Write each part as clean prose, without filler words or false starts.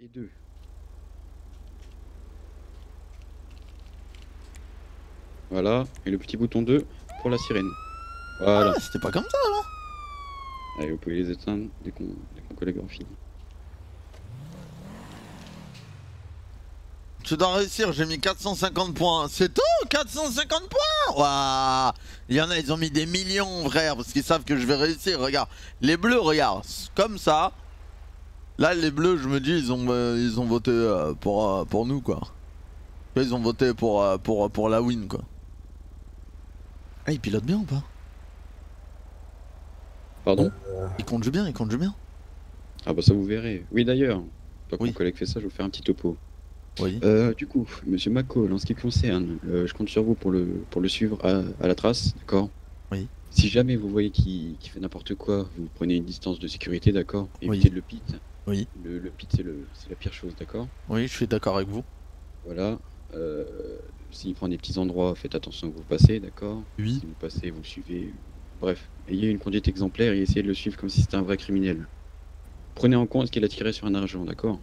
et 2. Voilà, et le petit bouton 2 pour la sirène. Voilà. Ah, c'était pas comme ça avant. Allez, vous pouvez les éteindre dès qu'on collègue aura fini. Tu dois réussir, j'ai mis 450 points. C'est tout, 450 points. Waouh. Il y en a, ils ont mis des millions, frère, parce qu'ils savent que je vais réussir. Regarde, les bleus, regarde, comme ça. Là, les bleus, je me dis, ils ont voté pour nous, quoi. Ils ont voté pour la win, quoi. Ah, ils pilotent bien ou pas? Pardon? Ils conduisent bien, ils conduisent bien. Ah bah ça vous verrez. Oui d'ailleurs, tant que Oui. mon collègue fait ça, je vais vous faire un petit topo. Oui. Du coup, monsieur McCall, en ce qui concerne, je compte sur vous pour le suivre à la trace, d'accord? Oui. Si jamais vous voyez qu'il fait n'importe quoi, vous prenez une distance de sécurité, d'accord? Oui. Évitez le pit. Oui. Le pit, c'est la pire chose, d'accord? Oui, je suis d'accord avec vous. Voilà. S'il prend des petits endroits, faites attention que vous passez, d'accord? Oui. Si vous passez, vous le suivez. Bref, ayez une conduite exemplaire et essayez de le suivre comme si c'était un vrai criminel. Prenez en compte qu'il a tiré sur un agent, d'accord?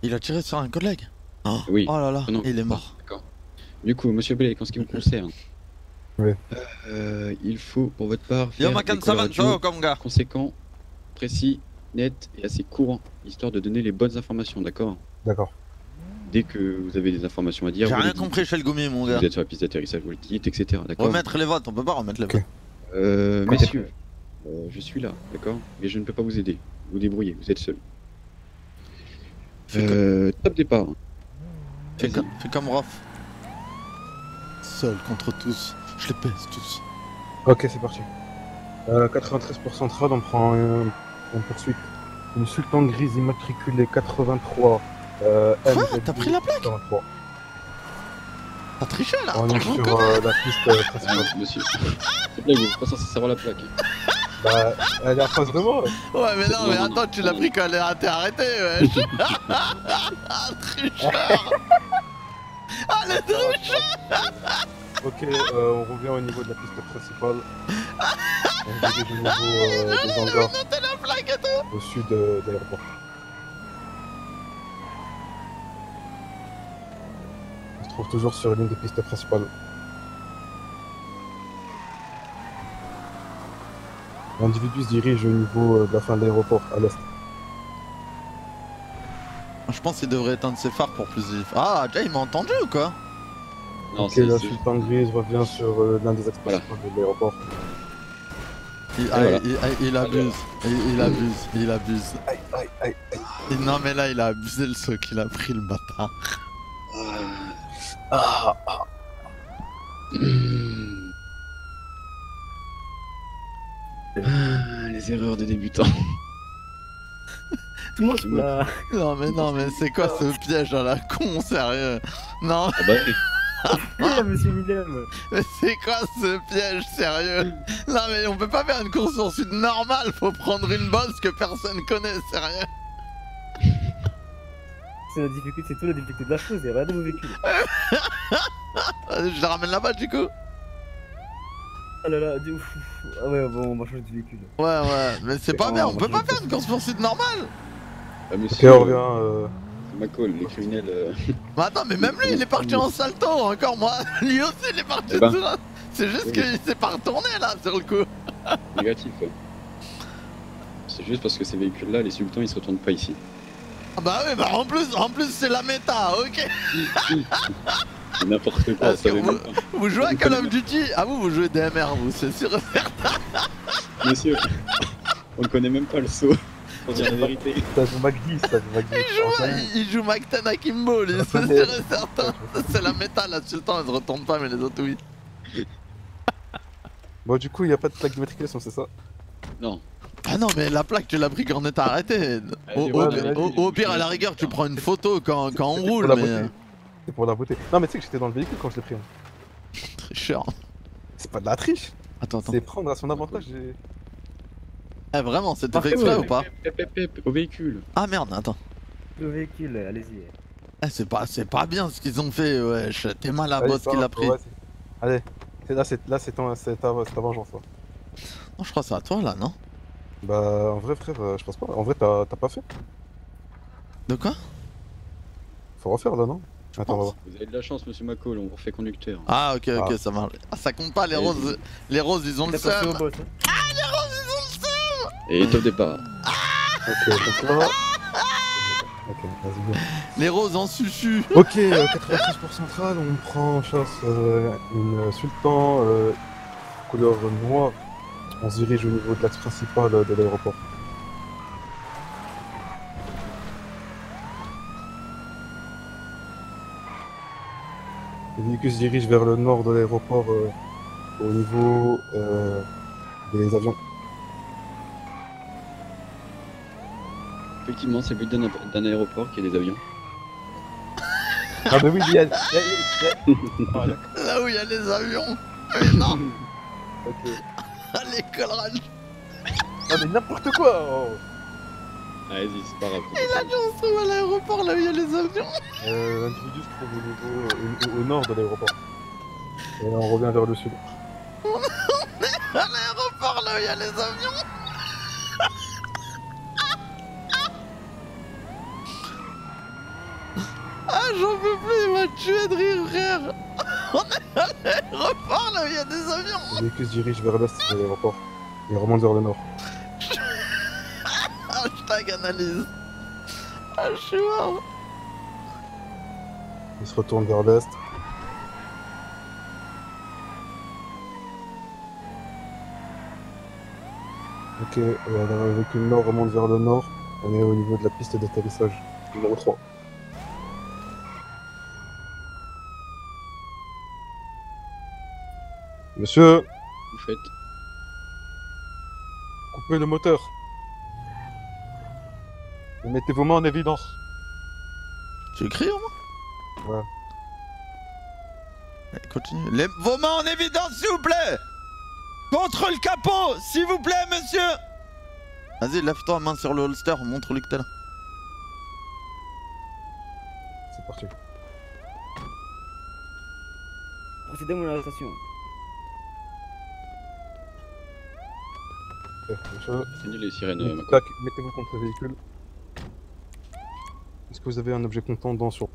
Il a tiré sur un collègue. Oh, Oui. oh là là, Non, il est mort. d'accord. Du coup, monsieur Blake, en ce qui vous concerne, Oui. il faut pour votre part Yo, faire des Macan calls radio comme gars. conséquents, précis, nets et assez courts, histoire de donner les bonnes informations, d'accord? D'accord. Dès que vous avez des informations à dire, J'ai vous rien les dites. compris chez le gommier, mon Si gars. vous êtes sur la piste d'atterrissage, vous le dites, etc. D'accord? Remettre les votes, on peut pas remettre les Ok. votes. Messieurs, je suis là, d'accord? Mais je ne peux pas vous aider. Vous débrouillez, vous êtes seul. Top départ. Fais Vas-y. comme Rof. Seul contre tous. Je les pèse tous. Ok, c'est parti. 93% de rad, on prend une poursuite. Une Sultan grise immatriculée 83. Quoi? T'as pris la plaque? 83. T'as triché là? On est Je sur reconnais. la piste principale. Monsieur, s'il te plaît, vous n'êtes pas censé savoir la plaque. Bah, elle est en face de moi. Ouais, mais non, mais attends, tu l'as pris quand elle a été arrêtée, wesh. Tricheur. Ah, le tricheur. Ok, on revient au niveau de la piste principale. On dirige au niveau des hangars Notez la plaque et tout. au sud de l'aéroport. On se trouve toujours sur l'une des pistes principales. L'individu se dirige au niveau de la fin de l'aéroport, à l'est. Je pense qu'il devrait éteindre ses phares pour plus vif. Ah, déjà, il m'a entendu ou quoi? Non, Ok, la Sultan grise revient sur l'un des axes principaux de l'aéroport. voilà. Il abuse, il abuse. Aïe, aïe, aïe, aïe. Non, mais là, il a abusé le saut qu'il a pris, le bâtard. Ah, Les erreurs des débutants. Tout le monde se plaint. Non, mais c'est quoi ce piège à la con, sérieux? Non, Ah bah oui. Ah, monsieur Willem. mais c'est quoi ce piège, sérieux? Non, mais on peut pas faire une course poursuite normale, faut prendre une bosse que personne connaît, sérieux. C'est la difficulté, c'est toute la difficulté de la chose, et regardez vos véhicules. Je la ramène là-bas, du coup? Ah là là, ouf. Ah ouais, bon, on va changer de véhicule. Ouais, mais c'est pas bien, on peut pas faire une course poursuite normale. Ah, ok, monsieur, on revient. McCall, les criminels. Mais attends, mais même lui, il est parti en salto, encore moi. Lui aussi, il est parti Eh ben. tout là. C'est juste Oui. qu'il s'est pas retourné là, sur le coup. Négatif. C'est juste parce que ces véhicules-là, les sultans, ils se retournent pas ici. Ah bah oui, bah en plus c'est la méta, ok. C'est n'importe quoi, Parce ça que veut même pas. vous jouez à Call of Duty. Ah vous jouez DMR, vous, c'est sûr. Monsieur, on ne connaît même pas le saut, pour dire la vérité. T'as vu McGee, t'as vu McGee. Il joue Macten à Kimbo, lui, c'est sûr et certain. C'est la méta, là, Sultan, elle se retourne pas, mais les autres, oui. Bon, du coup, il n'y a pas de plaque d'immatriculation, c'est ça? Non. Ah non, mais la plaque, tu l'as pris quand on était arrêté. Au pire, à la rigueur, tu prends une photo quand on roule, pour la mais. beauté. C'est pour la beauté. Non, mais tu sais que j'étais dans le véhicule quand je l'ai pris. Hein. Tricheur. C'est pas de la triche. Attends. C'est prendre à son avantage. Eh, vraiment, c'était fait Parfait, exprès ouais. ou pas? Au véhicule. Ah merde, attends. Le véhicule, allez-y. Eh, c'est pas bien ce qu'ils ont fait, wesh. T'es mal à Allez, boss ça qu'il va, a pris. ouais, allez, c'est ta vengeance. Là. Non, je crois que c'est à toi là, non? Bah, en vrai, frère, je pense pas. En vrai, t'as pas fait. De quoi? Faut refaire là, non? Attends, on va voir. Vous avez de la chance, monsieur McCall, on vous refait conducteur. Ah ok, Ah. ça marche. Ah, ça compte pas les Et- roses. Les roses ils ont le Attention au seum. boss. Hein. Et top départ. Ok, donc là. Ok, vas-y, bien. Les roses en suchu. Ok, 86% central, on prend en chasse une sultan couleur noire. On se dirige au niveau de l'axe principal de l'aéroport. Le véhicule se dirige vers le nord de l'aéroport au niveau des avions. Effectivement, c'est le but d'un aéroport qui a des avions. Ah bah oui, il y a... Voilà. Là où il y a les avions. Mais non. Ok. À l'école ranch. Ah mais n'importe quoi oh. Ah, vas-y, c'est pas grave. Et l'avion se trouve à l'aéroport là où il y a les avions. L'individu se trouve au niveau au nord de l'aéroport. Et on revient vers le sud. À l'aéroport là où il y a les avions. Ah j'en peux plus, il m'a tué de rire frère. On est à l'aéroport là où il y a des avions. Le véhicule se dirige vers l'est de l'aéroport. Et remonte vers le nord. Hashtag analyse. Ah je suis mort. Il se retourne vers l'est. Ok, alors, le véhicule nord remonte vers le nord. On est au niveau de la piste d'atterrissage. Numéro 3. Monsieur, Vous faites. coupez le moteur. Et mettez vos mains en évidence. Tu écris au moins? Ouais. Allez, continue. Vos mains en évidence s'il vous plaît. Contre le capot, s'il vous plaît monsieur. Vas-y, lève-toi, main sur le holster, montre-lui que t'es là. C'est parti. Procédez à mon arrestation. Ok, monsieur. Éteignez les sirènes, McCall. Tac, mettez-vous contre le véhicule. Est-ce que vous avez un objet contendant sur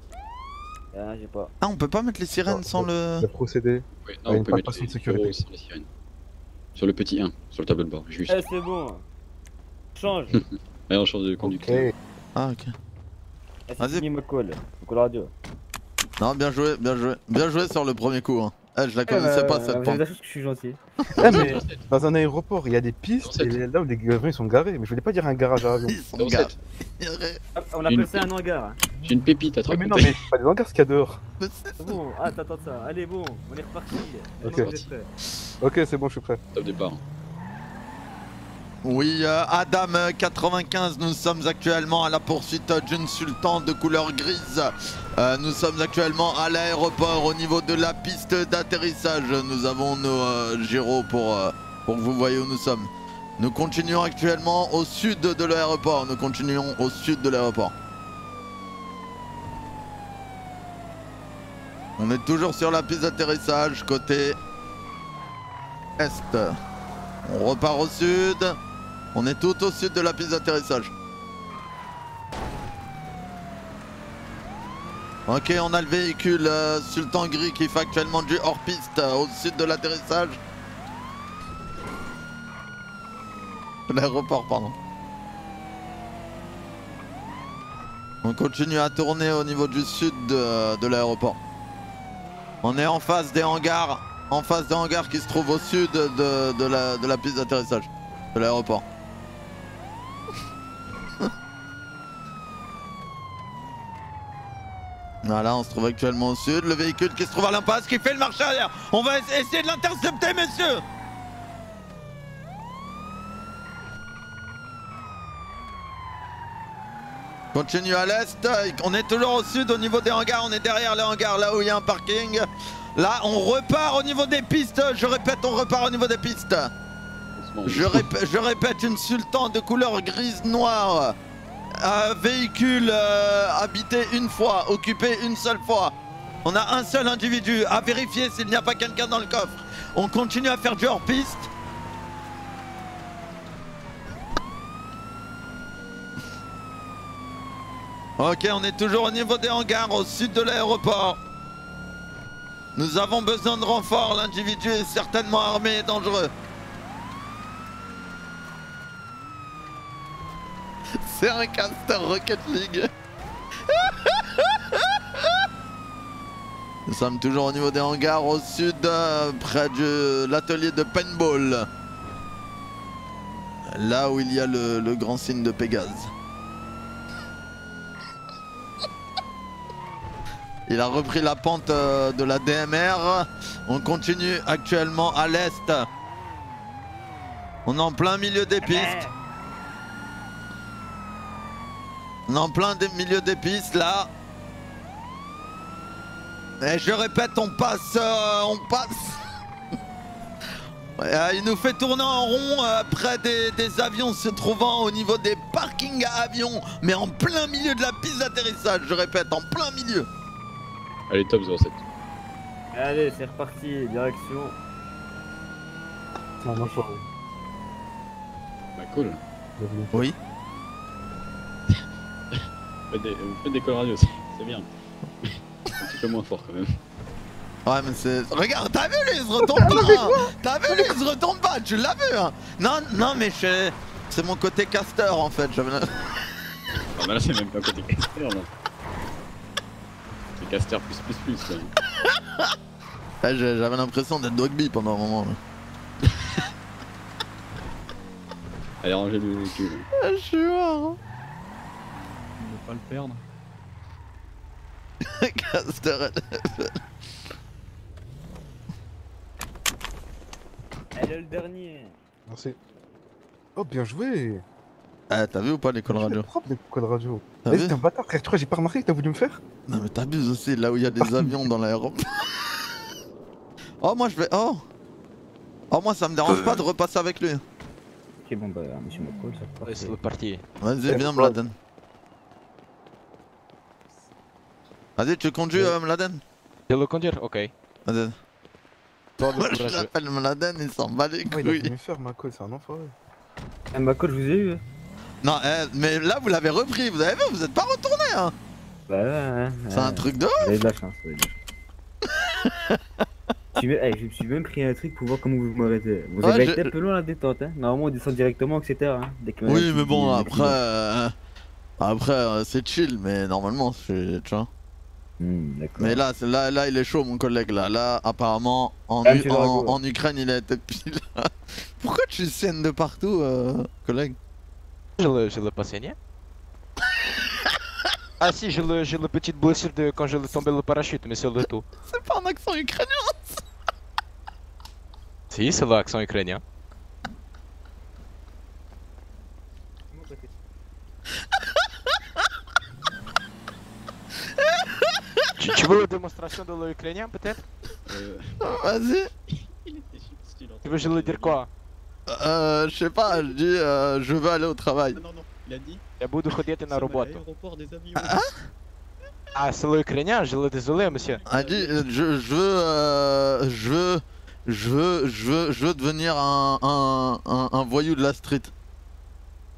Ah, j'ai pas. Ah, on peut pas mettre les sirènes sans le... le procédé? Ouais, Ah, non, une vous pouvez mettre palpation les de sécurité. numéros sur les sirènes. Sur le petit 1, sur le tableau de bord, juste. Eh, c'est bon. Change. Allez, on change de conducteur. Ok. Ah, ok. Ah, c'est Vas-y. signé McCall. McCall Radio. Non, bien joué, bien joué. Bien joué sur le premier coup. Hein. Eh, je la connaissais pas cette Vous avez pointe. la chose que je suis gentil. Ah, mais dans un aéroport, il y a des pistes Dans et là où les avions ils sont garés. Mais je voulais pas dire un garage à avion. Ils sont Dans gars. cette- Ah, on appelle ça un hangar. J'ai une pépite à te Oui, mais non, raconter. mais c'est pas des hangars ce qu'il y a dehors. C'est bon, ah, t'attends ça. Allez, bon, on est reparti. Ok. Maintenant, vous êtes prêts. Ok, c'est bon, je suis prêt. Top départ. Oui, Adam 95, nous sommes actuellement à la poursuite d'une sultane de couleur grise. Nous sommes actuellement à l'aéroport au niveau de la piste d'atterrissage. Nous avons nos gyros pour que vous voyez où nous sommes. Nous continuons actuellement au sud de l'aéroport. Nous continuons au sud de l'aéroport. On est toujours sur la piste d'atterrissage côté est. On repart au sud. On est tout au sud de la piste d'atterrissage. Ok, on a le véhicule Sultan Gris qui fait actuellement du hors-piste au sud de l'atterrissage. L'aéroport, pardon. On continue à tourner au niveau du sud de l'aéroport. On est en face des hangars. En face des hangars qui se trouvent au sud de la piste d'atterrissage de l'aéroport. Voilà, on se trouve actuellement au sud. Le véhicule qui se trouve à l'impasse qui fait le marche arrière. On va essayer de l'intercepter, messieurs. Continue à l'est. On est toujours au sud au niveau des hangars. On est derrière les hangars là où il y a un parking. Là, on repart au niveau des pistes. Je répète, on repart au niveau des pistes. Doucement. Je répète, une sultane de couleur grise-noire. Un véhicule habité une fois, occupé une seule fois. On a un seul individu. À vérifier s'il n'y a pas quelqu'un dans le coffre. On continue à faire du hors-piste. Ok, on est toujours au niveau des hangars au sud de l'aéroport. Nous avons besoin de renforts, l'individu est certainement armé et dangereux. C'est un caster Rocket League. Nous sommes toujours au niveau des hangars au sud, près de l'atelier de paintball. Là où il y a le grand signe de Pégase. Il a repris la pente de la DMR. On continue actuellement à l'est. On est en plein milieu des pistes. On est en plein milieu des pistes là. Et je répète, on passe. Il nous fait tourner en rond près des avions se trouvant au niveau des parkings à avions. Mais en plein milieu de la piste d'atterrissage, je répète, en plein milieu. Allez, top 07. Allez, c'est reparti, direction. C'est un enfoiré. Bah cool. Oui. Vous faites des calls radio, c'est bien. Un petit peu moins fort quand même. Ouais mais c'est... Regarde, t'as vu lui, il se retourne pas hein. T'as vu lui, il se retourne pas, tu l'as vu hein. Non mais c'est mon côté caster en fait. Ah bah là c'est même pas côté caster là. C'est caster plus quoi. J'avais l'impression d'être Dogby pendant un moment. Allez, rangez le cul. Je suis mort. On ne pas le perdre. Caster Allez, le dernier. Merci. Oh, bien joué. Ah t'as vu ou pas les calls radio? Propre les calls radio. T'as Vas-y, vu? t'es un bâtard, frère. Tu vois, j'ai pas remarqué que t'as voulu me faire. Non mais t'abuses aussi, là où il y a des avions dans l'aéroport. Oh moi je vais... Oh moi ça me dérange pas de repasser avec lui. Ok, bon bah, monsieur McCall, ça Ouais, c'est parti. Vas-y viens Mladen. Vas-y tu conduis Mladen. Je le conduire? Ok. Vas-y. Toi, le Moi je courageux. l'appelle Mladen, il s'en bat les Oh, il a voulu couilles. me faire, ma colle, c'est un enfoiré. Ah, McCall, je vous ai eu. Hein. Non mais là vous l'avez repris, vous avez vu, vous êtes pas retourné hein. Bah ouais. C'est un truc de ouf. Vous avez de la chance, vous avez de la chance. Je me suis même pris un truc pour voir comment vous m'arrêtez. Vous Ouais, avez été un peu loin la détente, hein. Normalement on descend directement, etc. Hein, dès que Oui mais bon après c'est chill mais normalement c'est... Tu vois. D'accord. Mais là il est chaud mon collègue là. Là apparemment en monsieur Drago, en Ukraine il a été pile. Pourquoi tu saignes de partout collègue? Je l'ai pas saigné. Ah si, j'ai le petite blessure de quand je tombé le parachute, mais c'est le tout. C'est pas un accent ukrainien. Si, c'est l'accent ukrainien. Tu veux la démonstration de l'ukrainien peut-être? Vas-y. Tu veux je le dire quoi? Je sais pas, je dis je veux aller au travail. Non, il a dit. Я буду ходити на роботу. L'aéroport des avions. Ah, c'est l'ukrainien, je le désolé monsieur. Elle dit je veux devenir un voyou de la street.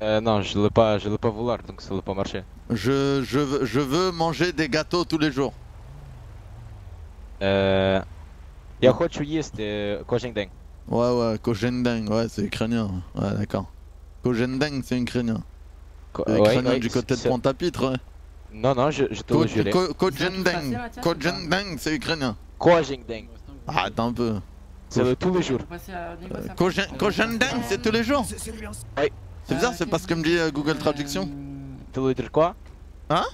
Non, je l'ai pas vouloir, donc ça n'a pas marché. Je veux manger des gâteaux tous les jours. Я хочу їсти кожен день. Ouais, Kojendeng, ouais, c'est ukrainien. Ouais, d'accord. Kojendeng, c'est ukrainien. C'est ukrainien du côté de Pointe-à-Pitre, ouais. Non, je te le jure. Kojendeng, c'est ukrainien. Кожен день. Arrête un peu. C'est le tous les jours. Kojendeng, c'est tous les jours. Oui. C'est bizarre, c'est pas ce que me dit Google Traduction. Il te le dire quoi? Hein?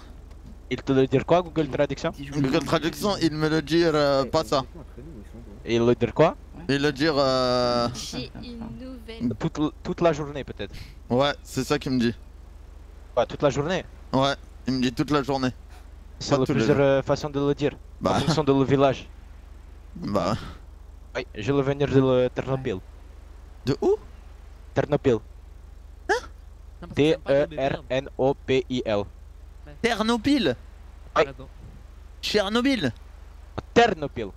Il te le dire quoi, Google Traduction? Google Traduction, il me le dit pas ça. Et il le dire quoi? Il le dire J'ai une nouvelle. Toute la journée peut-être. ouais, c'est ça qu'il me dit. Ouais, toute la journée. Ouais, il me dit toute la journée. C'est Pas la tous les plusieurs façons de le dire. Bah. En fonction de le village. Bah, Oui, je vais venir de Ternopil. de où? Ternopil. T-E-R-N-O-P-I-L. Ternopil. Oui. Tchernobyl. Ternopil.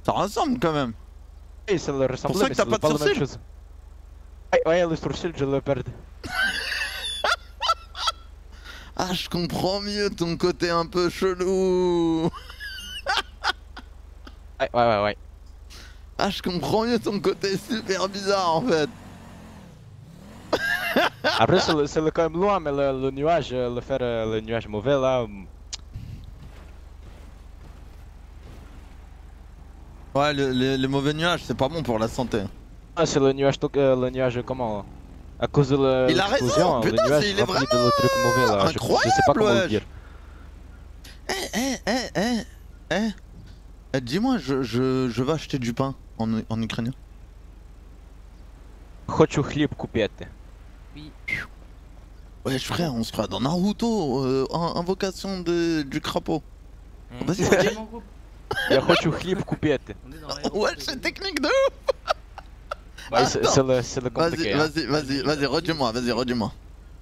Ça ressemble quand même. Oui, ça le ressemble, Pour ça mais que t'as c'est pas de pas la même sourcils. chose. Ouais, le sourcil, je le perds. Ah, je comprends mieux ton côté un peu chelou. Ouais. Ah, je comprends mieux ton côté super bizarre en fait. Après, c'est le quand même loin, mais le nuage, le nuage mauvais là. Ouais, les mauvais nuages, c'est pas bon pour la santé. Ah, c'est le nuage comment? À cause de Il a raison, l'explosion, le putain, nuage il est rempli de le truc mauvais là. Je sais pas comment le incroyable, dire. Dis-moi, je vais acheter du pain en ukrainien. Хочу хлеб купити. Ouais, frère, on se croit dans Naruto, invocation du crapaud. Vas-y, On vas-y. est dans le groupe. Я хочу хлеб купити. On est dans l'aéroport. Ouais, c'est technique de ouf. Ouais, c'est le compliqué. hein. Vas-y, redis-moi.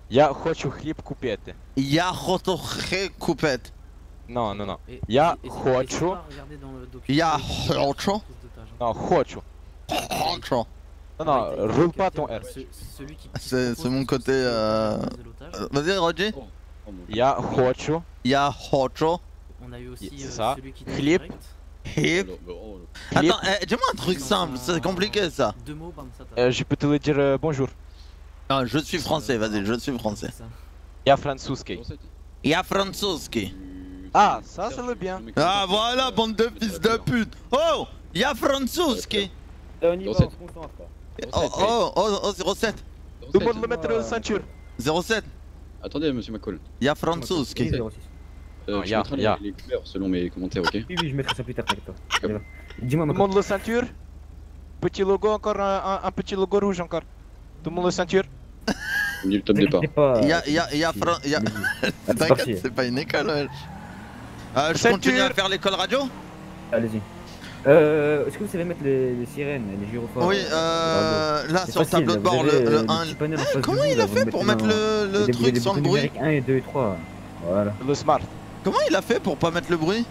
Я хочу хлеб купити. Ya rotoche coupette. Non. Et- Я et- et- хочу. et- pas regarder dans le document. Ya Prise rocho. d'otage, hein. Non, хочу. Rocho. Non, roule pas ton R. Celui qui C'est propose mon de côté, prise de l'otage. Vas-y, Roger. Oh, mon Dieu. Я хочу. Ya rocho. On a eu aussi C'est ça. celui qui Clip. direct. Hip. Oh, Clip. Attends, dis-moi un truc simple, c'est compliqué ça. 2 mots, bam, ça t'a. Je peux te le dire bonjour. Ah, je suis français, vas-y, je suis français. C'est ça. Я французский. Ya franzuski. Ah, ça, c'est le bien. Ah voilà, bande de fils de pute. Oh, ya franzuski. Là, on y va, on Recette. se concentre. Oh, 07. Tout le monde le mettre la ceinture. 07. Attendez, monsieur McCall. Ya franzuski. 06. Je ya, mettrai ya. les couleurs selon mes commentaires, ok? Oui, je mettrai ça plus tard avec toi. Allez, va. Dis-moi, Tout le ma monde la ceinture. Petit logo encore, un petit logo rouge encore. Tout le monde la ceinture. On dit le top départ. T'inquiète, c'est pas une école, ouais. Je Ceinture. continue à faire l'école radio. Allez-y. Est-ce que vous savez mettre les sirènes, les gyrophares Oui, là sur le tableau de bord, le 1. Comment il a fait pour mettre le truc sans le bruit? 1 et 2 et 3. Voilà. Le smart. Comment il a fait pour pas mettre le bruit?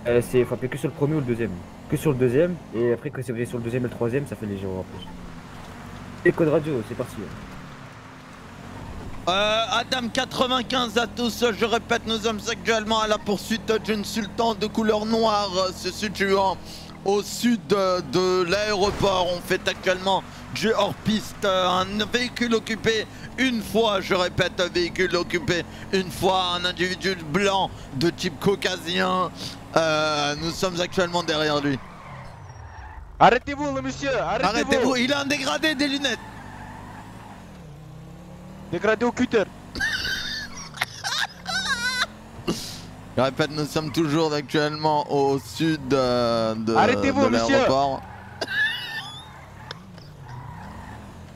Faut appuyer que sur le premier ou le deuxième. Que sur le deuxième, et après que c'est sur le deuxième et le troisième, ça fait les gyros en plus. Et code radio, c'est parti. Adam 95 à tous, je répète, nous sommes actuellement à la poursuite d'une sultan de couleur noire se situant au sud de l'aéroport. On fait actuellement du hors-piste, un véhicule occupé une fois, je répète, un véhicule occupé une fois, un individu blanc de type caucasien. Nous sommes actuellement derrière lui. Arrêtez-vous, le monsieur. Arrêtez-vous, il a un dégradé des lunettes. Dégradé au cutter. Je répète, nous sommes toujours actuellement au sud de Arrêtez-vous, monsieur. l'aéroport.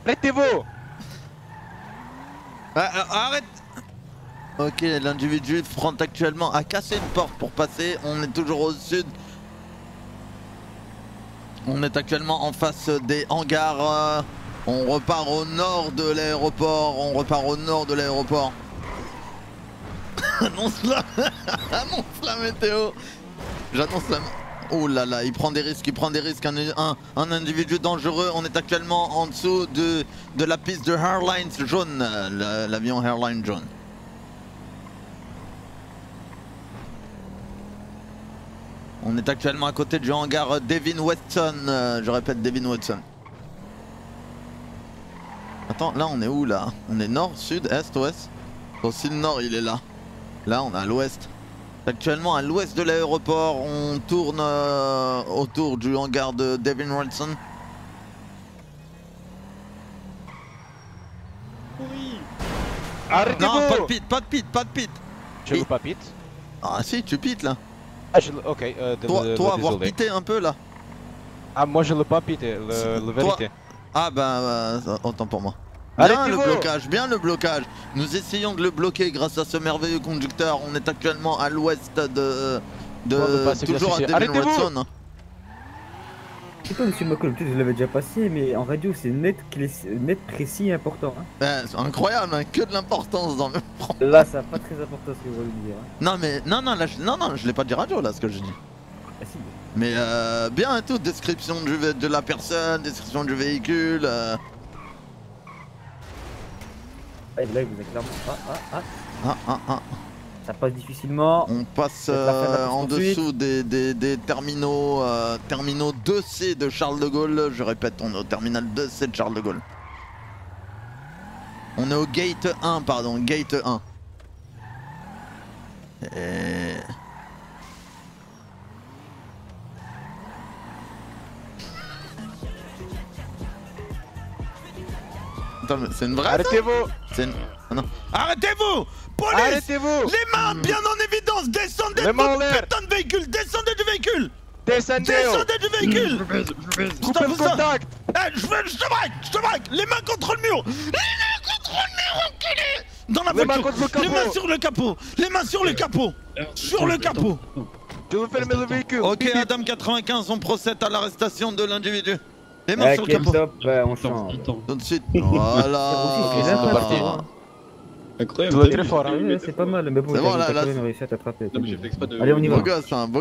Arrêtez-vous. Arrête. Ok, l'individu front actuellement a cassé une porte pour passer. On est toujours au sud. On est actuellement en face des hangars. On repart au nord de l'aéroport. Annonce la météo. J'annonce la... Oh là là, il prend des risques. Un individu dangereux. On est actuellement en dessous de la piste de Airlines jaune. L'avion Airlines jaune. On est actuellement à côté du hangar Devin Weston. Je répète, Devin Weston. Attends, là on est où là? On est nord, sud, est, ouest? Aussi le nord il est là. Là on est à l'ouest. Actuellement à l'ouest de l'aéroport, on tourne autour du hangar de Devin Weston. Arrêtez-vous. Non, pas de pit. Je veux pas pite. Ah si, tu pites là. Ah, ok, Toi, avoir désolé. pité un peu là. Ah, moi je le pas pité, le vérité. Ah bah, autant pour moi. Bien le Arrêtez-vous. blocage. Nous essayons de le bloquer grâce à ce merveilleux conducteur. On est actuellement à l'ouest de passer toujours à classifié. Devin Arrêtez-vous. Weston. Je sais pas, monsieur McCall, peut-être que je l'avais déjà passé, mais en radio, c'est net, précis et important. Hein. C'est incroyable, hein, que de l'importance dans le. Là, ça n'a pas très important ce que vous voulez dire. Hein. Non mais non, je l'ai pas dit radio là ce que je dis. Ah si. Mais bien et tout, description de la personne, description du véhicule. Ah, là, il vous a clairement. Ça passe difficilement. On passe C'est la fin de la en poursuite. dessous des terminaux, terminaux 2C de Charles de Gaulle. Je répète, on est au terminal 2C de Charles de Gaulle. On est au gate 1, pardon, gate 1. Et... Attends, mais c'est une vraie ça? Arrêtez-vous. C'est une... Ah non. Arrêtez-vous! Police! Arrêtez-vous. Les mains bien en évidence! Descendez Les de mains en votre l'air. putain de véhicule! Descendez du véhicule! Descendez. Descendez du véhicule! Coupez le contact. Eh, je te braque! Les mains contre le mur! Les mains contre le mur, enculé! Dans la Les mains voiture! contre le Les capot. mains sur le capot! Les mains sur le capot! Sur le capot! Je veux fermer le véhicule. Ok, Adam 95, on procède à l'arrestation de l'individu. Les mains sur le capot. Top, ouais, on change. Tout de suite. Voilà. C'est là, c'est pas parti. mal. Incroyable. Tu dois être très fort, hein. Ouais, c'est pas mal, mais bon, C'est bon, t'as là, quand là, même réussi à t'attraper. Non, mais j'ai fait exprès de. Allez, on y va. Beau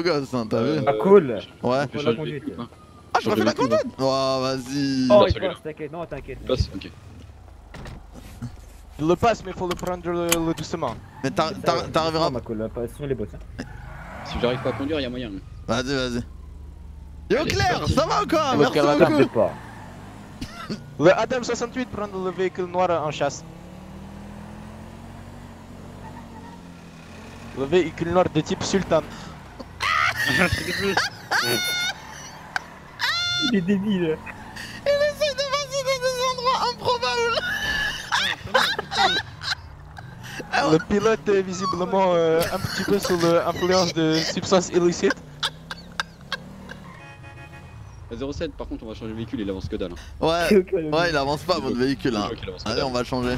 gosse, hein, t'as vu? Ah, cool. Ouais. Je la change de conduite. véhicule, hein. Ah, je refais la véhicule, conduite. Oh, vas-y. Oh, Non, il celui-là. passe, t'inquiète, non, t'inquiète. Passe, ok. Il le passe, mais il faut le prendre le doucement. Mais t'arriveras. Ma colle, ce sont les boss. Hein. Si j'arrive pas à conduire, y'a moyen. Vas-y. Yo Allez, Claire, c'est parti. ça va ou quoi? Ok, Merci là, beaucoup. T'inquiète pas. Le Adam 68 prend le véhicule noir en chasse. Le véhicule noir de type Sultan. Il est débile. Il essaie de passer dans des endroits improbables. Le pilote est visiblement un petit peu sous l'influence de substances illicites. 07, par contre, on va changer de véhicule, il avance que dalle. Ouais, il avance pas votre véhicule hein. Ok, il avance que Allez, dalle. on va changer.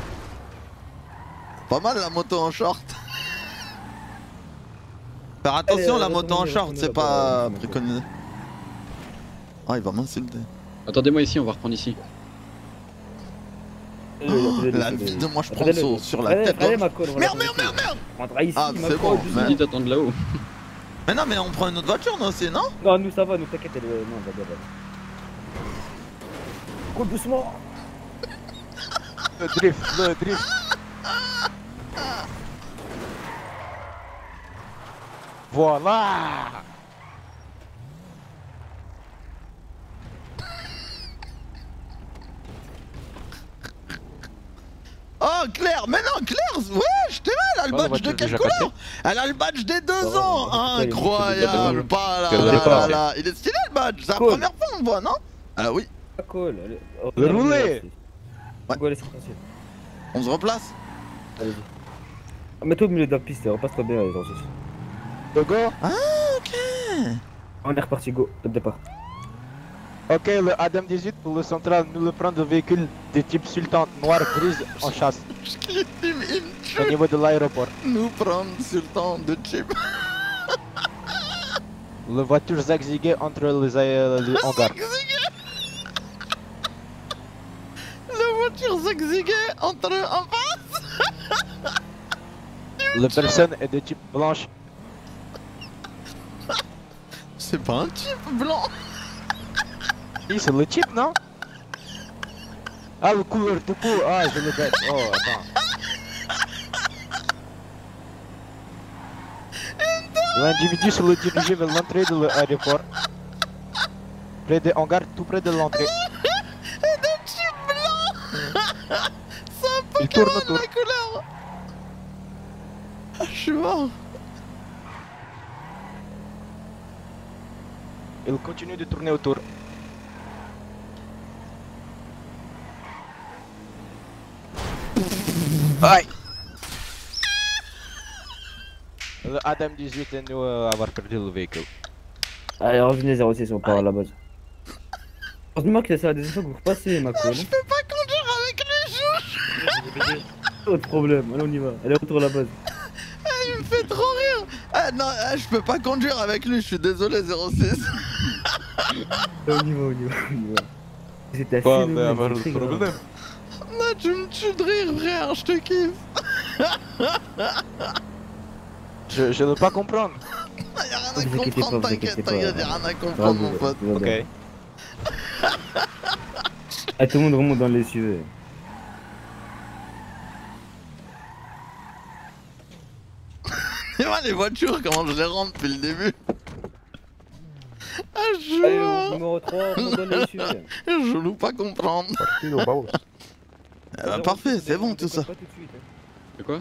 Pas mal la moto en short. Faire attention, Allez, la moto en retournez, short, retournez c'est là-bas, pas retournez. préconisé. Ah, il va m'insulter. Attendez-moi ici, on va reprendre ici. La vie de moi, je prends sur la tête. Allez, ma colle. Merde. Rentre ici, Ah, ma c'est bon, colle. mais- Dites d'attendre là-haut. Mais non, mais on prend une autre voiture, non, aussi, non? Non, nous ça va, nous t'inquiète, non, va bien. Coule doucement. Le drift. Voilà. Oh, Claire, mais non, Claire, ouais, je t'ai elle a le Oh, la badge de voiture quelle déjà couleur? cassée. Elle a le badge des 2 va, ans, on va, incroyable, pas là, Quelle là, départ. là. Il est stylé le badge, c'est la Cool. première fois on le voit, non? Ah oui, La colle. Le roulé. Ouais. Go, allez, c'est facile. on se replace. Allez-y. Mets-toi au milieu de la piste, repasse-toi bien, les gens. Le go. Ah, ok. On est reparti, go, top départ. Ok, le Adam 18 pour le central, nous le prendre le véhicule de type Sultan noir grise en chasse Il me au tue. niveau de l'aéroport. Nous prendre sur le temps de chip. La voiture zigzaguée entre les hangars. La voiture zigzaguée entre en face. La personne est de type blanche. C'est pas un type blanc. Oui, c'est le type, non? Ah, le couleur de peau. Ah, je le bête. Oh, attends. L'individu se le dirigeait vers l'entrée de l'aéroport. Près des hangars, tout près de l'entrée. Il tourne autour. La couleur. Ah, je suis mort. Il continue de tourner autour. Aïe! Le Adam 18 et nous avoir perdu le véhicule. Allez, revenez 06, on part à la base. Heureusement que c'est la deuxième fois que vous repassez, ma colle. Je peux pas conduire avec les joues. Pas de problème, allez, on y va. Allez, retour à la base. Il me fait trop rire. Ah non, je peux pas conduire avec lui, je suis désolé 06. Allez, on y va. C'était assez Pas dommage, avoir c'est le très grave. problème. Non, tu me tues de rire frère, je te kiffe. Je ne peux pas comprendre. Y'a rien à Vous inquiétez comprendre, pas, vous t'inquiète, inquiétez pas. y'a rien à comprendre mon pote. tout va Ok. bien. Ah, tout le monde remonte dans les cieux. les voitures, comment je les rends depuis le début. Ah, Allez, je... numéro 3, on donne le suivant. Je loue pas comprendre. Partido, vamos. Parfait, c'est bon tout ça. Pas tout de suite, hein. De quoi?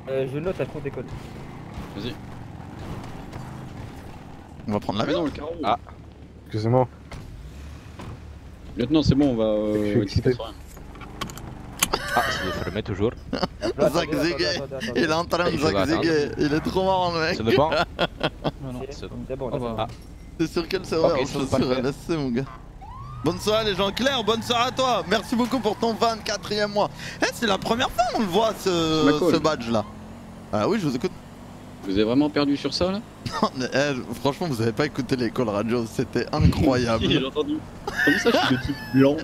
Je note à fond d'école. Vas-y. On va prendre Ah mais l'avion. non, le carreau. Ah. Excusez-moi. Lieutenant, c'est bon, on va. Je suis excité. 1080. Ah, c'est fermé toujours. Zach Ziguet. Il est en train de Je vais Zach Ziguet. Il est trop marrant le mec. C'est le banc. Non, non. C'est bon, là, c'est bon. Ah. T'es sur quel serveur? Ok, Je c'est suis le sur parfait. LSC mon gars. Bonne soirée les gens, Claire, bonne soirée à toi. Merci beaucoup pour ton 24e mois. Eh, c'est la première fois qu'on le voit ce badge là. Ah oui, je vous écoute. Vous avez vraiment perdu sur ça là? Franchement, vous avez pas écouté l'école radio, c'était incroyable. J'ai entendu. Comment ça, je suis de type blanc?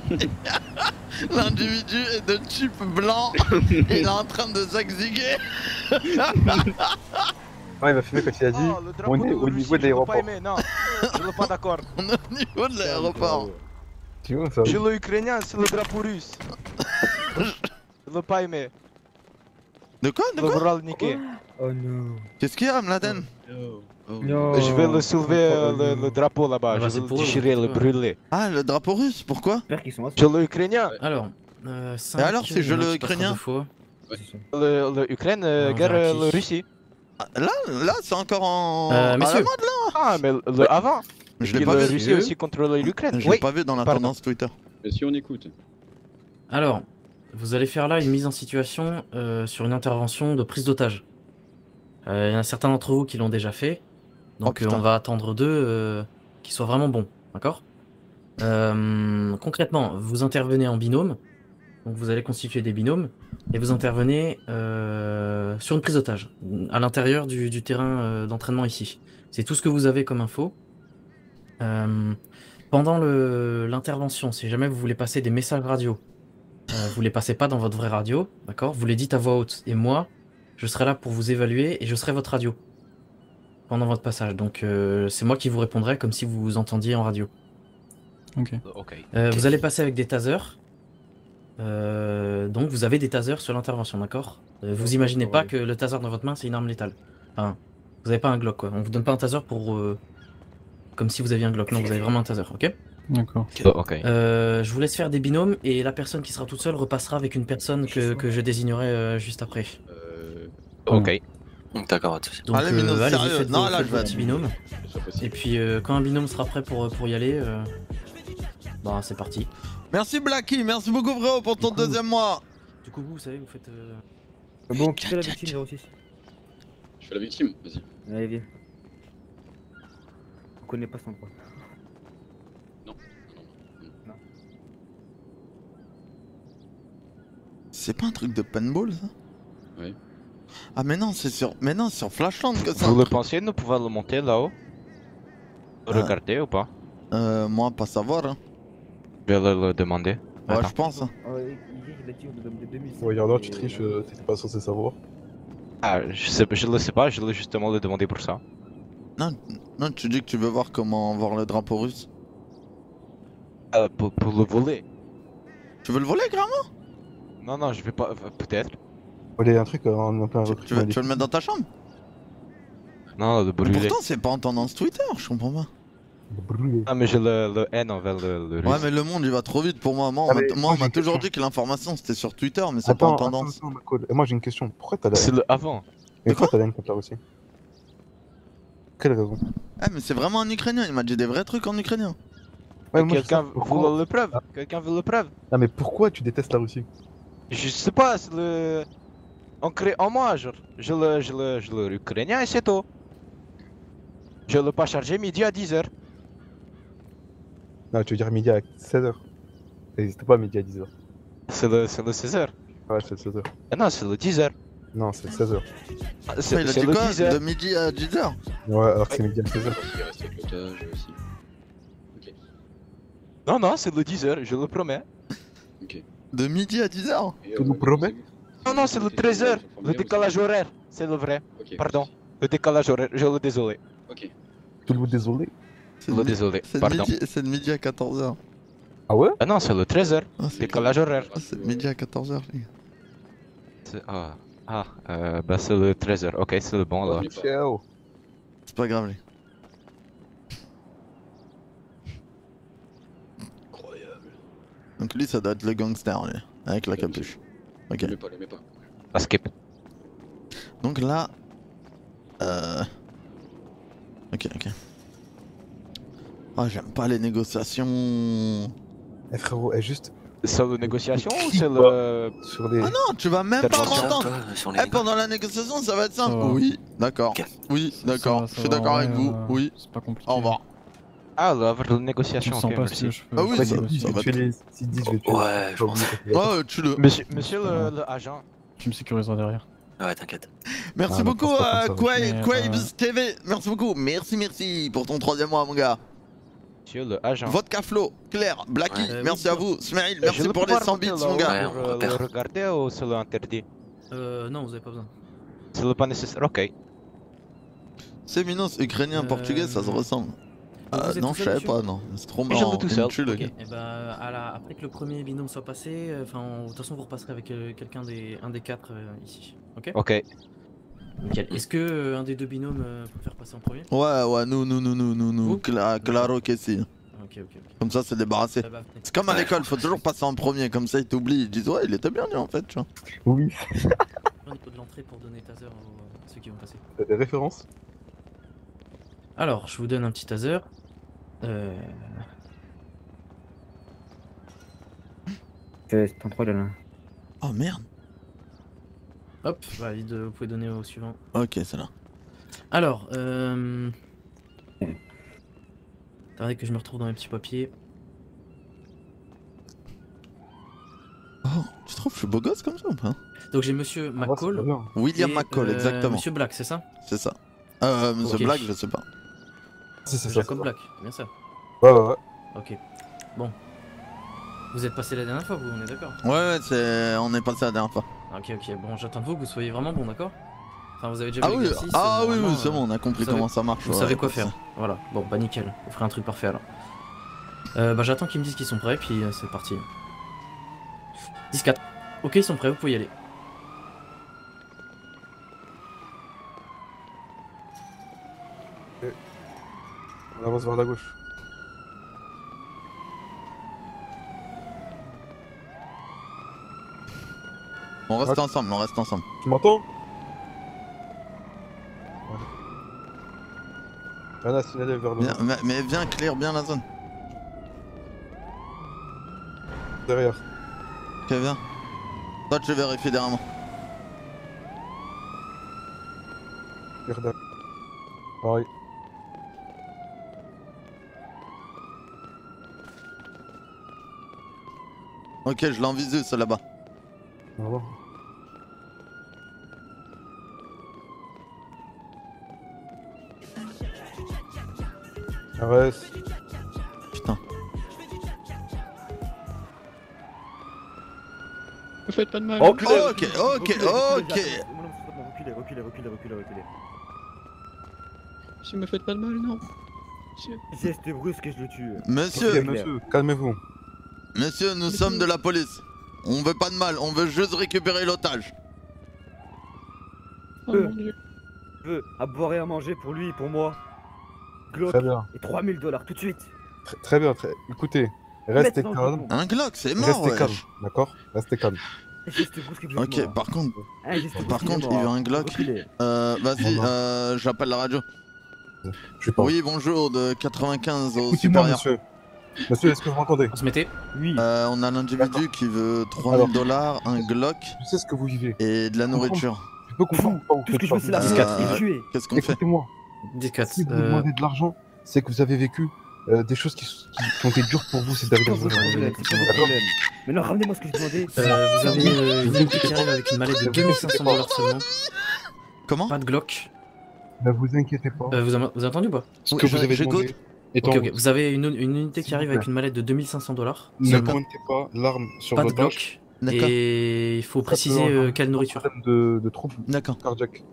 L'individu est de type blanc. Il est en train de zigzaguer. Ah, il m'a filmé quand il a dit Oh, le drapeau on est de au Russie, niveau de je l'ai pas l'aéroport. aimé, non. Je l'ai pas d'accord. On est au niveau de l'aéroport. Tu vois ça? Je l'ai ukrainien, c'est le drapeau russe. Je l'ai pas aimé. De quoi? Je vais le niquer. Oh non. Qu'est-ce qu'il y a, Mladen? Non. Je vais le soulever le drapeau là-bas, Ah bah, je c'est vais le pour eux, déchirer, le c'est pour eux. brûler. Ah, le drapeau russe, pourquoi? J'espère qu'ils sont Je l'ai ukrainien, Alors, Et alors, si je le ukrainien? le Ukraine, Non, guerre gentil. la Russie. Ah, là, c'est encore en. à messieurs. la mode là. Ah, mais le avant. Je l'ai Que pas la vu. Russie aussi contrôle l'Ukraine. Je l'ai pas vu dans la Pardon. tendance Twitter. Mais si on écoute. Alors, vous allez faire là une mise en situation sur une intervention de prise d'otage. Il y en a certains d'entre vous qui l'ont déjà fait. Donc putain. on va attendre d'eux qui soient vraiment bons. D'accord? Concrètement, vous intervenez en binôme. Donc vous allez constituer des binômes. Et vous intervenez sur une prise d'otage. À l'intérieur du terrain d'entraînement ici. C'est tout ce que vous avez comme info. Pendant l'intervention, si jamais vous voulez passer des messages radio, vous les passez pas dans votre vraie radio, d'accord? Vous les dites à voix haute. Et moi, je serai là pour vous évaluer et je serai votre radio pendant votre passage. Donc c'est moi qui vous répondrai comme si vous vous entendiez en radio. Ok. Vous allez passer avec des tasers. Donc vous avez des tasers sur l'intervention, d'accord? Vous imaginez pas que le taser dans votre main c'est une arme létale. Enfin, vous avez pas un Glock quoi. On vous donne pas un taser pour comme si vous aviez un Glock. Non, vous avez vraiment un taser, ok? D'accord. Ok. Je vous laisse faire des binômes et la personne qui sera toute seule repassera avec une personne que je désignerai juste après. Ok. D'accord. Donc Allez, Minos, allez-y, sérieux. faites Non, vos, là, faites je vos vais petits être- binômes. C'est pas possible. Et puis quand un binôme sera prêt pour y aller, bah c'est parti. Merci Blacky, merci beaucoup frérot pour ton deuxième mois. Du coup vous savez, vous faites... Bon, qui fait la victime 06? Je fais la victime, vas-y. Allez, viens. On connaît pas son endroit. C'est pas un truc de paintball ça? Ouais. Ah mais non, c'est sur Flashland que ça. Vous le pensez, nous pouvons le monter là-haut? Regardez ou pas? Moi pas savoir hein. Je vais le demander. Ouais, Attends. je pense. Hein. Il a dit on nous donne des 2000. Regarde, tu triches, t'étais pas censé savoir. Ah, je le sais pas, je l'ai justement le demander pour ça. Non, tu dis que tu veux voir comment voir le drapeau russe. Pour le voler. Tu veux le voler carrément? Non, non, je vais pas. Peut-être. Allez, un truc, on a plein Tu recrutement. veux le mettre dans ta chambre? Non, le Mais brûler. pourtant c'est pas en tendance Twitter, je comprends pas. Brûlé. Ah, mais j'ai le haine envers le russe. Ouais mais le monde il va trop vite pour moi. Moi Ah, on mais m'a moi, on j'ai m'a une toujours question. dit que l'information c'était sur Twitter mais c'est pas en tendance. Attends, Macol. Et moi j'ai une question. Pourquoi t'as la C'est haine? le avant. Mais pourquoi t'as la haine contre la Russie? Quelle raison? Ah mais c'est vraiment en ukrainien, il m'a dit des vrais trucs en ukrainien. Ouais, moi, je sais Quelqu'un pourquoi- veut le preuve. Quelqu'un veut le preuve. Ah, mais pourquoi tu détestes la Russie? Je sais pas, c'est le. Ancré en moi, genre. Je le ukrainien et c'est tout. Je l'ai pas chargé midi à 10h. Non, tu veux dire midi à 16h. Ça n'existe pas midi à 10h. C'est le 16h. Ouais, c'est 16h. Ah non, c'est le 10h. Non, c'est 16h. Il a C'est dit le quoi? 10h. De midi à 10h? Ouais, alors que c'est midi à 16h. Il reste avec l'otage aussi. Ok. Non, non, c'est le 10h, je le promets. Ok. De midi à 10h? Et, Tu nous promets? Non, non, c'est le 13h. Le décalage horaire. C'est le vrai. Ok. Pardon. Le décalage horaire, je le désolé. Ok. Tout le monde désolé. Le désolé. Pardon. C'est de midi à 14h. Ah ouais? Ah non, c'est le 13h. Ah, c'est Décalage horaire. de midi à 14h les gars. Ah. Ah, bah c'est le trésor. Ok, c'est le bon alors. Ciao. C'est pas grave, lui. Incroyable. Donc lui, ça doit être le gangster, lui, avec la capuche. Ok. Le mets pas, le mets pas. Ah, skip. Donc là... Ok. Ah, j'aime pas les négociations. Eh frérot, juste C'est la négociation ou Crie c'est pas. le... sur les. Ah non, tu vas même pas Attention, m'entendre. Eh, pendant la négociation, ça va être simple. va. Oui, d'accord. Ok. Oui, d'accord. Ça Je suis va, d'accord en avec vrai, vous. Oui. C'est pas compliqué. Au revoir. Ah, l'œuvre de Je négociation, me ok, sens pas merci. si je peux. Ah oui, Ouais, ça s'il dit, je va vais tuer les. S'il dit, je vais tuer. Ouais, je pense. Ouais, tue-le. Monsieur le agent. Tu me sécuriseras derrière. Ouais, t'inquiète. Merci Ah, bah, beaucoup, pense pas comme ça, mais, Quaves TV. Merci beaucoup. Merci pour ton 3e mois, mon gars. Monsieur le agent. Vodka Flo, Claire, Blacky, Ouais. merci Oui, à vous. Smail, Je merci peux pour les pouvoir 100 bits, monter mon gars. Ouais, on repère. le regarder ou c'est l'interdit? Non, vous avez pas besoin. C'est le pas nécessaire, ok. C'est Minos, ukrainien, portugais, ça se ressemble. vous êtes Non, tout je seul, savais pas, non. C'est trop J'aime marrant. tout Il me seul. tue, le Ok, gars. et bah après que le premier binôme soit passé, de toute façon vous repasserez avec quelqu'un un des quatre ici. Ok. Ok. Nickel. Est-ce que un des deux binômes peut faire passer en premier? Ouais, nous. Vous Claro que si. Ok. Comme ça, c'est débarrassé. Ah bah, C'est comme à l'école, faut toujours passer en premier, comme ça ils t'oublient. Ils disent, ouais, il était bien lui en fait, tu vois. Oui. au niveau de l'entrée pour donner taser à ceux qui vont passer. T'as des références? Alors, je vous donne un petit taser. C'est 33 là. Oh merde. Hop, valide, vous pouvez donner au suivant. Ok, c'est là. Alors, attendez que je me retrouve dans mes petits papiers. Oh, tu trouves que je suis beau gosse comme ça ou pas? Donc j'ai monsieur Ah, c'est pas McCall. bien. William et, McCall, exactement. Monsieur Black, c'est ça? C'est ça. Monsieur Ok. Black, je sais pas. Si, c'est ça. Jacob c'est ça. Black, bien ça. Ouais. Ok. Bon. Vous êtes passé la dernière fois, vous, on est d'accord? Ouais, on est passé la dernière fois. Ok. Bon, j'attends de vous que vous soyez vraiment bon, d'accord? Enfin, vous avez déjà Ah vu oui, l'exercice, oui, normalement, c'est bon, on a compris vous savez- comment ça marche. Vous ouais, savez quoi pas de faire. Voilà. Bon, bah nickel. Vous ferez un truc parfait alors. Bah j'attends qu'ils me disent qu'ils sont prêts, puis c'est parti. 10-4. Ok, ils sont prêts, vous pouvez y aller. On avance vers la gauche. On reste Ouais. ensemble. Tu m'entends? Rien à signaler vers le Viens, nord. mais viens, claire bien la zone. Derrière. Ok, viens. Toi, tu vérifies derrière moi. Derrière. Pareil. Ok, je l'ai en visu, c'est là-bas. Voilà. Reste. Putain. Me faites pas de mal. Ok. Reculez. Monsieur, me faites pas de mal, non. Monsieur. Geste brusque et je le tue. Monsieur, Ok, monsieur, calmez-vous. monsieur, nous sommes de la police. On veut pas de mal, on veut juste récupérer l'otage. Oh Euh. mon dieu. Je veux à boire et à manger pour lui, pour moi. Glock Très bien. et 3000 $, tout de suite. Très bien. Écoutez, restez Maintenant, je calme. réponds. Un Glock, c'est mort, Restez calme, wesh. d'accord? Restez calme. Geste brusque et violemment. Ok, par contre, Par contre, il veut un Glock. Vas-y, j'appelle la radio. Je suis pas. Oui, bonjour, de 95 au Écoutez-moi, supérieur. monsieur. Monsieur, est-ce que vous m'entendez? On se mettait. Oui. On a l'individu qui veut 3000 $, un Glock Je sais ce que vous vivez. et de la nourriture. Je peux comprendre pourquoi vous Tout ce que faites je veux, pas. c'est la Euh, vie. Et tuer. Qu'est-ce qu'on fait? Écoutez-moi, 10-4. si vous demandez de l'argent, c'est que vous avez vécu des choses qui ont été dures pour vous ces C'est quoi dernières votre années. problème? C'est quoi votre D'accord? problème? Maintenant, ramenez-moi ce que je demandais. Vous avez une unité qui arrive avec une mallette de 2500 $ seulement. Comment? Pas de Glock. Ne vous inquiétez pas. Vous avez entendu ou pas? Ce oui, que vous avez j'écoute. demandé est en Ok, route. vous avez une unité qui S'il arrive vous avec plaît. une mallette de 2500 $. Ne D'accord. pointez pas l'arme sur Pas de l'otage. Glock. D'accord. Et il faut préciser quelle nourriture. Problème de troubles D'accord. cardiaques.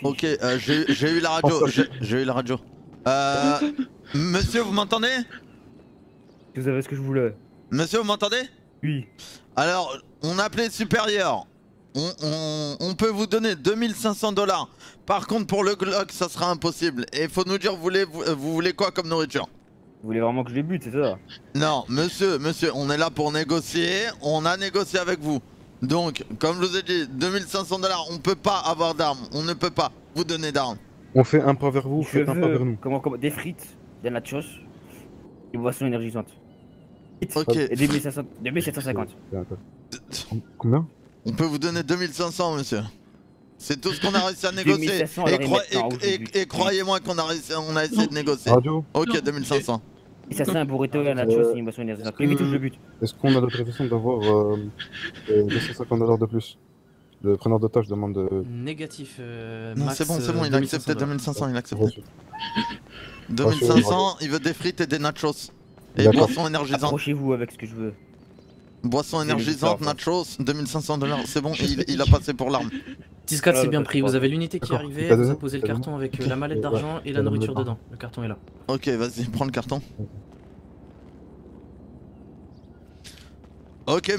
Ok, j'ai eu la radio. J'ai eu la radio. Monsieur, vous m'entendez? Vous avez ce que je voulais. Monsieur, vous m'entendez? Oui. Alors, on a appelé le supérieur. on peut vous donner 2500 $. Par contre, pour le Glock, ça sera impossible. Et il faut nous dire, vous voulez quoi comme nourriture? Vous voulez vraiment que je les bute, c'est ça? Non, monsieur, on est là pour négocier. On a négocié avec vous. Donc, comme je vous ai dit, 2500 $, on peut pas avoir d'armes. On ne peut pas vous donner d'armes. On fait un pas vers vous, Je faites un pas vers veux nous. des frites, des nachos, une boisson énergisante. Ok. Et 2750. Combien? On peut vous donner 2500, monsieur. C'est tout ce qu'on a réussi à négocier. 2700, alors ils mettent en rouge, Et croyez-moi qu'on a essayé de négocier. Radio, Ok, 2500. Et ça c'est un burrito et un nachos et une boisson énergisante. Mais tout, je le bute. est-ce qu'on a l'autorisation d'avoir 250 $ de plus? Le preneur d'otage demande Négatif. Non, max, c'est bon, il a 2500 accepté $. 2500, il a accepté. reçu. 2500, il veut des frites et des nachos. Et D'accord. boisson énergisante. Approchez-vous avec ce que je veux. Boisson C'est énergisante, bizarre, nachos, 2500 $. C'est bon, il a passé pour l'arme. 6-4 c'est Ah, bien bah, pris, vous avez l'unité qui est D'accord. arrivée, T'as vous donné posez le T'as donné carton avec la mallette Ouais. d'argent et la T'as nourriture donné. dedans. Le carton est là. Ok, vas-y, prends le carton. Ok,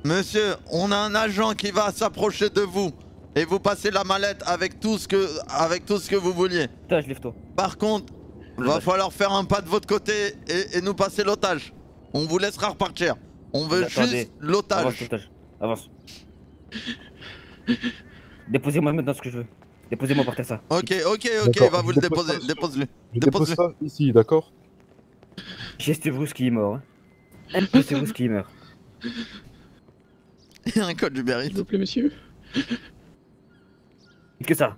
monsieur, on a un agent qui va s'approcher de vous. Et vous passez la mallette avec tout ce que vous vouliez. Putain, je lève-toi. Par contre, va falloir faire un pas de votre côté et nous passer l'otage. On vous laissera repartir. On veut Attendez. juste Avance, l'otage. l'otage. Avance. Déposez-moi maintenant ce que je veux. Déposez-moi par terre ça. Ok, D'accord, va vous je le dépose déposer. ça. Dépose-le. Je dépose ça ici, d'accord? Geste Bruce qui est mort. Hein. C'est Bruce qui meurt. Il y a un code Uber S'il Eats. vous plaît, monsieur. Que ça.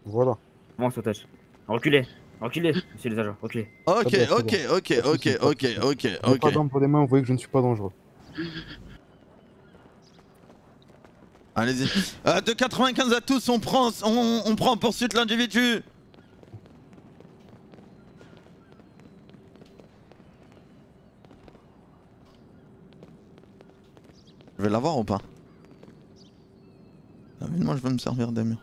Voilà. Avance, otage. Reculez. Reculez, monsieur les agents. Reculez. Ok, Très bien, ok. J'ai pas d'arme pour les mains, vous voyez que je ne suis pas dangereux. Allez-y. De 95 à tous, on prend en poursuite l'individu. Je vais l'avoir ou pas? Moi je vais me servir des murs.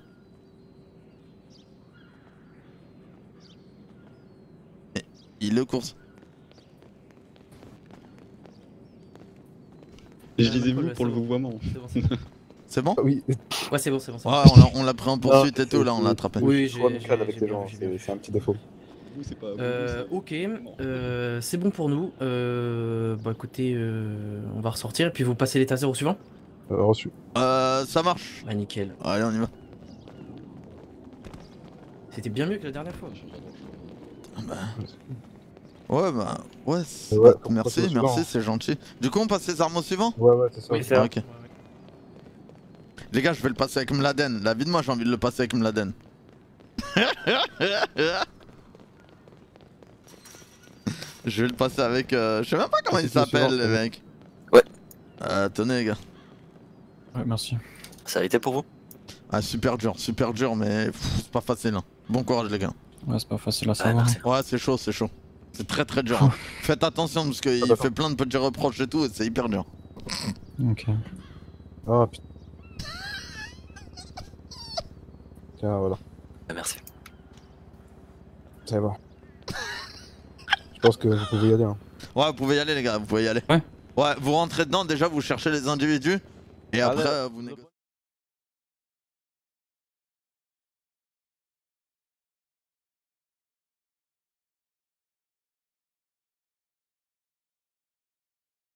Et il le course. Je disais vous pour le vouvoiement. C'est bon, c'est bon. C'est bon? Ah oui, Ouais, c'est bon, c'est bon. Ouais, on l'a pris en poursuite et tout, là on l'a attrapé. Oui, je suis pas j'ai- amical avec j'ai les bien gens, vu, j'ai bien vu. c'est un petit défaut. Vous, c'est pas. Ok, c'est bon pour nous. Bah écoutez, on va ressortir et puis vous passez les tasers au suivant. Reçu. Ça marche. Bah nickel. Allez, on y va. C'était bien mieux que la dernière fois. Ouais, Ouais, comme ça, merci, c'est au suivant, hein. c'est gentil. Du coup, on passe les armes au suivant? Ouais, c'est ça. Oui, c'est ça. Ok. Les gars, je vais le passer avec Mladen. La vie de moi, j'ai envie de le passer avec Mladen. Je vais le passer avec. Je sais même pas comment il s'appelle, les mecs. Ouais. Tenez, les gars. Ouais, merci. Ça a été pour vous? Ah, super dur, mais c'est pas facile. Hein. Bon courage, les gars. Ouais, c'est pas facile à Ouais, savoir. merci. Ouais, c'est chaud, c'est chaud. C'est très très dur. Hein. Faites attention parce qu'il d'accord. fait plein de petits reproches et tout, et c'est hyper dur. Ok. Ah putain. Tiens, voilà. Merci. Ça va. Je pense que vous pouvez y aller. Hein. Ouais, vous pouvez y aller, les gars, vous pouvez y aller. Ouais. Ouais, vous rentrez dedans, déjà, vous cherchez les individus, et Allez. après, vous négociez.